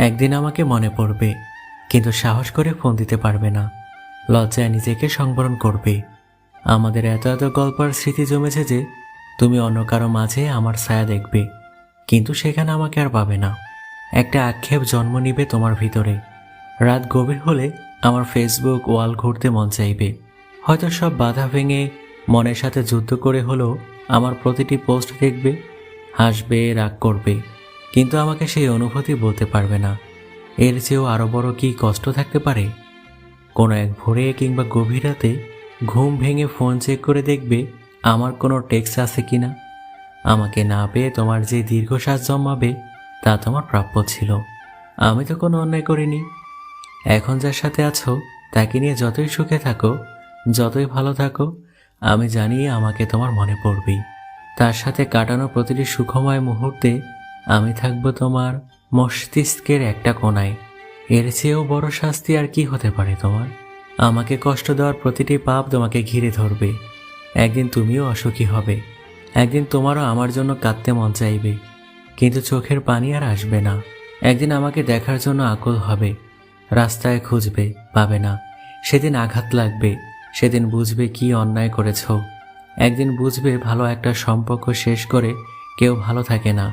একদিন আমাকে মনে পড়বে, কিন্তু সাহস করে ফোন দিতে পারবে না। লজ্জায় নিজেকে সংবরণ করবে। আমাদের এত এত গল্প আর স্মৃতি জমেছে যে তুমি অন্য কারো মাঝে আমার ছায়া দেখবে, কিন্তু সেখানে আমাকে আর পাবে না। একটা আক্ষেপ জন্ম নিবে তোমার ভিতরে। রাত গভীর হলে আমার ফেসবুক ওয়াল ঘুরতে মন চাইবে। হয়তো সব বাধা ভেঙে মনের সাথে যুদ্ধ করে হলেও আমার প্রতিটি পোস্ট দেখবে, হাসবে, রাগ করবে, কিন্তু আমাকে সেই অনুভূতি বলতে পারবে না। এর চেয়েও আরো বড় কি কষ্ট থাকতে পারে? কোনো এক ভোরে কিংবা গভীর রাতে ঘুম ভেঙে ফোন চেক করে দেখবে আমার কোনো টেক্সট আছে কিনা। আমাকে না পেয়ে তোমার যে দীর্ঘশ্বাস জন্মাবে তা তোমার প্রাপ্য ছিল। আমি তো কোনো অন্যায় করিনি। এখন যার সাথে আছো তাকে নিয়ে যতই সুখে থাকো, যতই ভালো থাকো, আমি জানি আমাকে তোমার মনে পড়বেই। তার সাথে কাটানো প্রতিটি সুখময় মুহূর্তে আমি থাকবো তোমার মস্তিষ্কের একটা কোণায়। এর চেয়েও বড় শাস্তি আর কি হতে পারে তোমার? আমাকে কষ্ট দেওয়ার প্রতিটি পাপ তোমাকে ঘিরে ধরবে। একদিন তুমিও অসুখী হবে, একদিন তোমারও আমার জন্য কাঁদতে মন চাইবে, কিন্তু চোখের পানি আর আসবে না। একদিন আমাকে দেখার জন্য আকুল হবে, রাস্তায় খুঁজবে, পাবে না। সেদিন আঘাত লাগবে, সেদিন বুঝবে কি অন্যায় করেছ। একদিন বুঝবে ভালো একটা সম্পর্ক শেষ করে কেউ ভালো থাকে না।